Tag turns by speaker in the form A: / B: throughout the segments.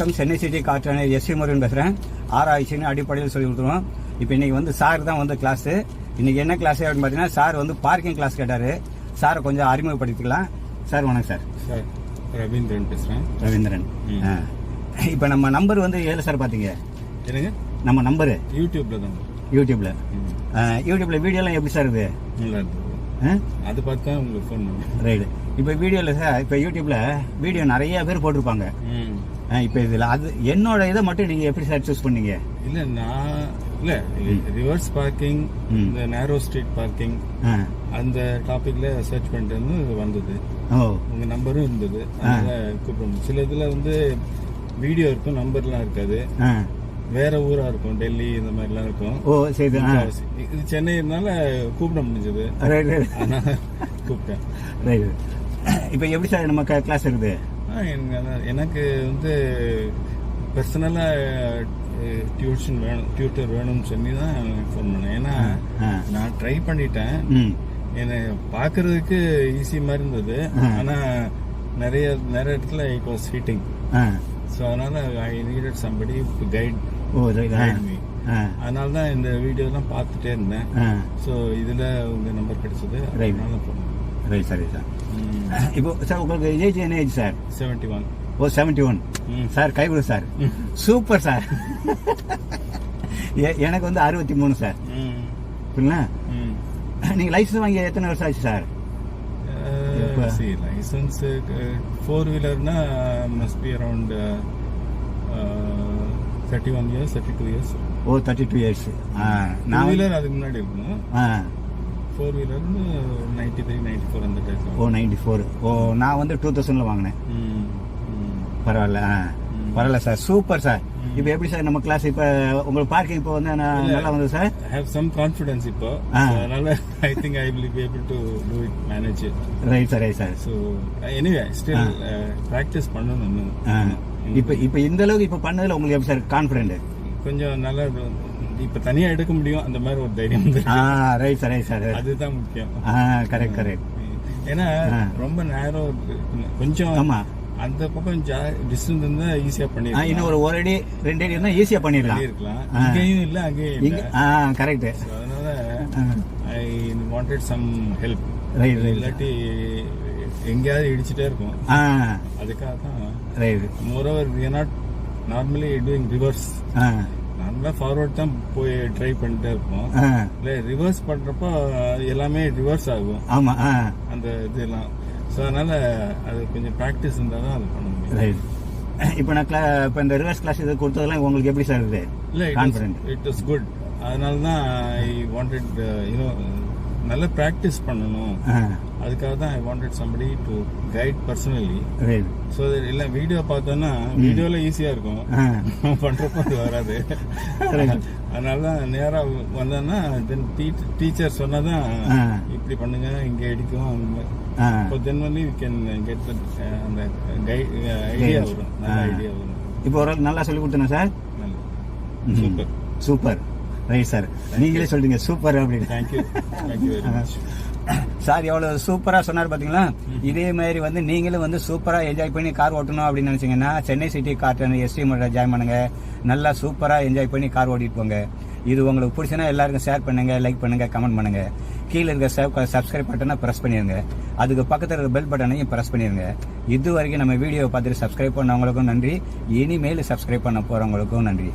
A: வணக்கம், Chennai city காற்றான SV Murugan பேசுகிறேன். ஆராய்ச்சின்னு அடிப்படையில் சொல்லி கொடுத்துருவோம். இப்போ இன்றைக்கி வந்து சார் தான் வந்து கிளாஸு. இன்றைக்கி என்ன கிளாஸு அப்படின்னு பார்த்தீங்கன்னா, சார் வந்து பார்க்கிங் கிளாஸ் கேட்டார். சாரை கொஞ்சம் அறிமுகப்படுத்திக்கலாம். சார் வணக்கம் சார்.
B: சார் ரவீந்திரன் பேசுகிறேன்.
A: ரவீந்திரன். இப்போ நம்ம நம்பர் வந்து ஏழு சார் பார்த்தீங்க
B: என்னங்க?
A: நம்ம நம்பரு
B: யூடியூப்பில் தான்.
A: யூடியூப்பில் வீடியோலாம் எப்படி சார் இருக்குது?
B: நல்லா இருக்குது. அது பார்த்து தான் உங்களுக்கு ஃபோன் பண்ணேன்.
A: ரைடு. இப்போ வீடியோவில் சார், இப்போ யூடியூப்பில் வீடியோ நிறைய பேர் போட்டிருப்பாங்க. இப்போ இதில் அது என்னோட இதை மட்டும் நீங்கள் எப்படி சார் சூஸ் பண்ணீங்க?
B: இல்லை ரிவர்ஸ் பார்க்கிங், இந்த நேரோ ஸ்ட்ரீட் பார்க்கிங், அந்த டாபிக்ல சர்ச் பண்ணிட்டு வந்தது. உங்கள் நம்பரும் இருந்தது, அதனால கூப்பிடணும். சில இதில் வந்து வீடியோ இருக்கும், நம்பர்லாம் இருக்காது, வேற ஊரா இருக்கும், டெல்லி இந்த மாதிரிலாம் இருக்கும்.
A: சரி.
B: இது சென்னைனால கூப்பிட முடிஞ்சது, அதனால கூப்பிட்டேன்.
A: இப்போ எப்படி சார் நம்ம கிளாஸ் இருக்குது?
B: எனக்கு வந்து பர்சனலா டியூட்டர் வேணும்னு சொல்லி தான் ஃபோன் பண்ணேன். ஏன்னா நான் ட்ரை பண்ணிட்டேன். என்னை பார்க்கறதுக்கு ஈஸி மாதிரி இருந்தது, ஆனா நிறைய இடத்துல இட் வாஸ் ஹீட்டிங். ஸோ அதனால ஐ needed somebody to guide me. அதனால தான் இந்த வீடியோலாம் பார்த்துட்டே இருந்தேன். ஸோ இதில் உங்கள் நம்பர் கிடைச்சது, அதனால ஃபோன் பண்ணேன்.
A: Right sir. இப்போ சார் உங்களுக்கு ஏஜ் என்ன ஏஜ் சார்?
B: 71.
A: 71 சார். கை கொடு சார். Super sir. எனக்கு வந்து 63 சார். புரியுங்களா? நீங்கள் லைசன்ஸ் வாங்கி எத்தனை வருஷம் ஆச்சு சார்?
B: லைசன்ஸ் 4 வீலர்னா must be around 31 years, 32 years.
A: 32 years.
B: நான் வீலர் அதுக்கு முன்னாடி இருக்கணும். 4 வீலர் 93, 94 அந்த டைப்.
A: 94. நான் வந்து 2000ல வாங்கினேன். பரவாயில்ல சார். Super sir. இப்போ எப்படி சார் நம்ம கிளாஸ்? இப்போ உங்களுக்கு பார்க்கிங் இப்போ வந்து நல்லா வந்து sir?
B: I have some confidence இப்போ, அதனால I think I will be able to do it, manage it.
A: Right sir.
B: So anyway, still practice பண்ணனும்.
A: இப்போ இந்த அளவுக்கு இப்போ பண்ணதுல உங்களுக்கு எப்படி சார் கான்ஃபிடென்ட்?
B: கொஞ்சம் நல்லா இப்ப தனியா எடுக்க முடியும், அந்த மாதிரி ஒரு தைரியம்.
A: Right sir.
B: அதுதான் முக்கியம்.
A: கரெக்ட்.
B: ஏன்னா ரொம்ப நேரம் கொஞ்சம். ஆமா, அந்த பக்கம் டிஸ்டன்ஸ் இருந்தா ஈஸியா பண்ணிடலாம். இன்னும்
A: ஒரு அடி 2 அடி இருந்தா ஈஸியா பண்ணிடலாம்.
B: இங்கேயும் இல்ல அங்கேயும் இல்ல.
A: கரெக்ட்.
B: அதனால ஐ வாண்டட் சம் ஹெல்ப். இல்லாட்டி எங்கேயாவது இடிச்சுட்டே இருக்கும். அதுக்காக தான். Moreover we are not normally doing reverse. நார்மலா ஃபார்வர்ட் தான் போய் ட்ரை பண்ணிட்டே இருப்போம். இல்ல ரிவர்ஸ் பண்றப்போ எல்லாமே ரிவர்ஸ் ஆகும்.
A: ஆமா,
B: அந்த இதெல்லாம். ஸோ அதனால அது கொஞ்சம் ப்ராக்டிஸ் இருந்தால் தான் அது பண்ண முடியும்.
A: இப்போ நான் இப்போ இந்த ரிவர்ஸ் கிளாஸ் இது கொடுத்ததெல்லாம் உங்களுக்கு எப்படி சார் இருக்குது?
B: இல்லை, இட் வாஸ் குட். அதனால தான் ஐ வாண்டட் நல்ல ப்ராக்டிஸ் பண்ணணும். அதுக்காக தான் I wanted somebody to guide personally. So இல்லை வீடியோ பார்த்தோன்னா வீடியோல ஈஸியாக இருக்கும், பண்றப்போ அது வராது. அதனால தான் நேராக வந்தோன்னா தென் டீச்சர் சொன்னாதான் இப்படி பண்ணுங்க, இங்கே அடிக்கும், அந்த மாதிரி. தென் வந்து யூ கேன் கெட் அந்த ஐடியா வரும், நல்ல ஐடியா வரும்.
A: இப்போ ஒரு நல்லா சொல்லி கொடுத்தேன் சார். சூப்பர். Right sir. நீங்களே சொல்றீங்க சூப்பர் அப்படின்னு.
B: Thank you very much
A: sir. எவ்வளவு சூப்பரா சொன்னார் பாத்தீங்களா? இதே மாதிரி வந்து நீங்களும் வந்து சூப்பரா என்ஜாய் பண்ணி கார் ஓட்டணும் அப்படின்னு நினைச்சீங்கன்னா Chennai city car ST motor join பண்ணுங்க. நல்லா சூப்பரா என்ஜாய் பண்ணி கார் ஓட்டிட்டு போங்க. இது உங்களுக்கு பிடிச்சுன்னா எல்லாருக்கும் ஷேர் பண்ணுங்க, லைக் பண்ணுங்க, கமெண்ட் பண்ணுங்க. கீழே இருக்க சப்ஸ்கிரைப் பட்டனை பிரஸ் பண்ணிருங்க. அதுக்கு பக்கத்தில் இருக்க பெல் பட்டனையும் பிரஸ் பண்ணிருங்க. இது வரைக்கும் நம்ம வீடியோவை பார்த்துட்டு சப்ஸ்கிரைப் பண்ணவங்களுக்கும் நன்றி. இனிமேல் சப்ஸ்கிரைப் பண்ண போறவங்களுக்கும் நன்றி.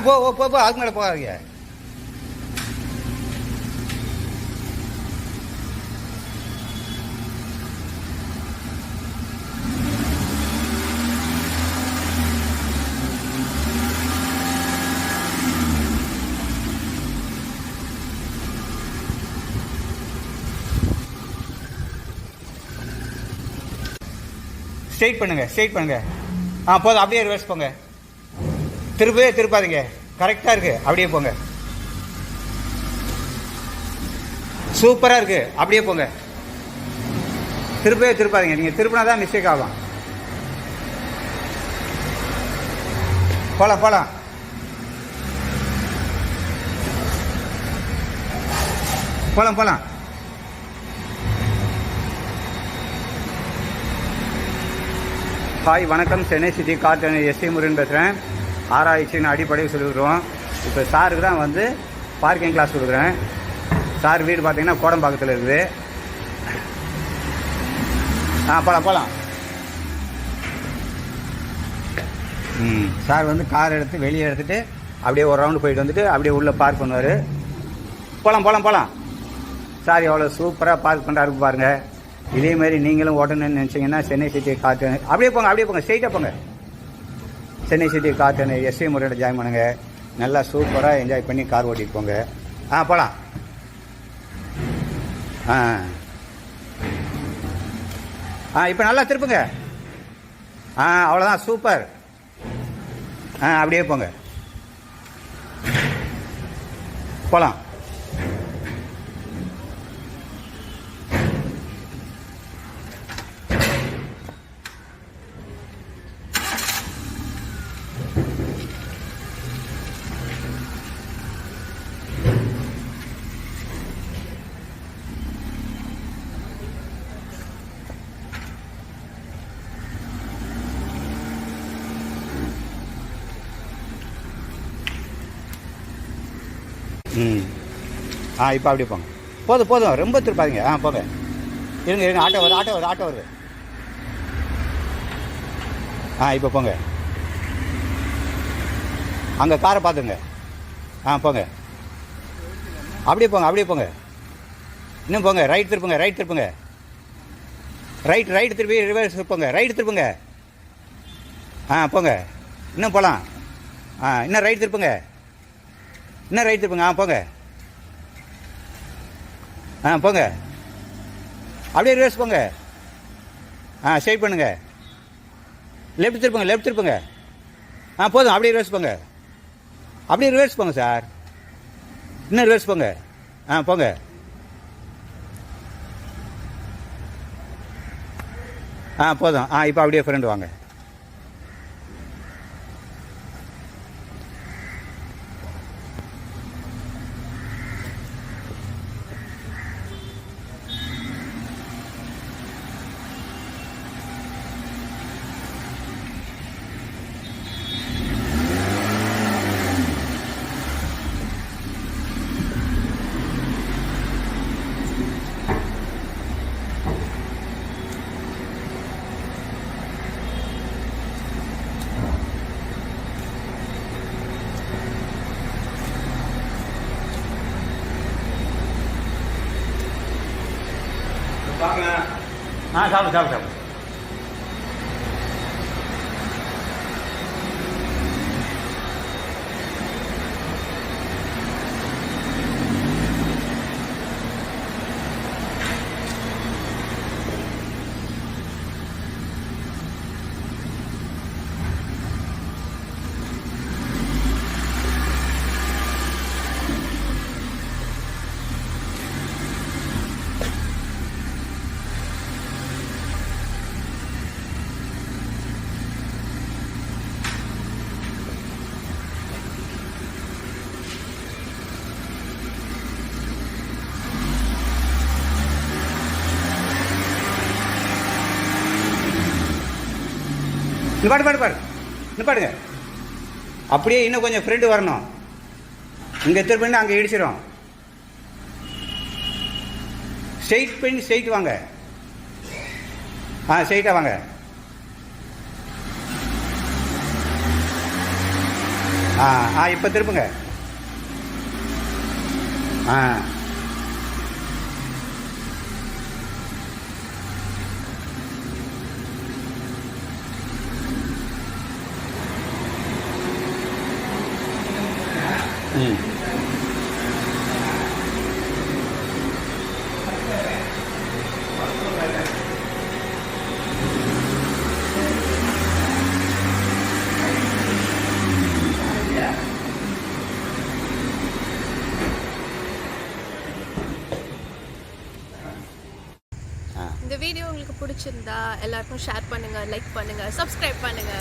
A: போ அதுக்கு மேலே போகாதீங்க. ஸ்ட்ரெயிட் பண்ணுங்க. போதும், அப்படியே ரிவர்ஸ் போங்க. திருப்பவே திருப்பாதீங்க, கரெக்டாக இருக்குது. அப்படியே போங்க. சூப்பராக இருக்குது. அப்படியே போங்க. திருப்பவே திருப்பாதீங்க. நீங்கள் திருப்பினா தான் மிஸ்டேக் ஆகும். போகலாம் போகலாம். போகலாம் போகலாம். ஹாய் வணக்கம், Chennai city car ST Murugan பேசுகிறேன். ஆராய்ச்சியின் அடிப்படையில் சொல்லிக்கிறோம். இப்போ சாருக்கு தான் வந்து பார்க்கிங் கிளாஸ் கொடுக்குறேன். சார் வீடு பார்த்தீங்கன்னா கோடம்பாக்கத்தில் இருக்குது. போகலாம் போகலாம். சார் வந்து கார் எடுத்து வெளியே எடுத்துகிட்டு அப்படியே ஒரு ரவுண்டு போயிட்டு வந்துட்டு அப்படியே உள்ளே பார்க் பண்ணுவார். போகலாம் போகலாம் போகலாம். சார் எவ்வளோ சூப்பராக பார்க் பண்ணுறாரு பாருங்கள். இதேமாரி நீங்களும் ஓட்டணும்னு நினச்சிங்கன்னா சென்னை சிட்டி காற்று அப்படியே போங்க. அப்படியே போங்க, ஸ்ட்ரெயிட்டாக போங்க. சென்னை சிட்டி காற்று எஸ்ஐ முறையில் ஜாயின் பண்ணுங்க. நல்லா சூப்பராக என்ஜாய் பண்ணி கார் ஓட்டிட்டு போங்க. போகலாம். இப்போ நல்லா திருப்புங்க. அவ்வளோதான், சூப்பர். அப்படியே போங்க. போகலாம். இப்போ அப்படியே போங்க. போதும் போதும், ரொம்ப திருப்பாதீங்க. போங்க. இருங்க இருங்க, ஆட்டோ வருது ஆட்டோ வருது ஆட்டோ வருது. இப்போ போங்க. அங்கே காரை பார்த்துங்க. போங்க. அப்படியே போங்க. அப்படியே போங்க. இன்னும் போங்க. ரைட் திருப்புங்க. ரைட் திருப்புங்க. ரைட் திருப்பி ரிவர்ஸ் திருப்புங்க. ரைட் திருப்புங்க. போங்க. இன்னும் போகலாம். இன்னும் ரைட் திருப்புங்க. இன்னும் ரைட் திருப்புங்க. போங்க. போங்க. அப்படியே ரிவர்ஸ் போங்க. ஸ்ட்ரைட் பண்ணுங்க. லெஃப்ட் திருப்புங்க. லெஃப்ட் திருப்புங்க. போதும். அப்படியே ரிவர்ஸ் போங்க. அப்படியே ரிவர்ஸ் போங்க சார். இன்னும் ரிவர்ஸ் போங்க. போங்க. போதும். இப்போ அப்படியே ஃப்ரெண்டு வாங்க. சாப்பிடு சாப்பிடு சாப்பிடு. நிப்பாடுங்க. அப்படியே இன்னும் கொஞ்சம் ஃப்ரெண்டு வரணும். இங்கே எத்தனை பண்ணி அங்கே இடிச்சிடும். ஸ்ட்ரெயிட் பண்ணி ஸ்ட்ரெயிட் வாங்க. ஸ்ட்ரெயிட்டாக வாங்க. இப்போ திருப்புங்க.
C: பிடிச்சிருந்தா எல்லாருக்கும் ஷேர் பண்ணுங்க, லைக் பண்ணுங்க, சப்ஸ்கிரைப் பண்ணுங்க.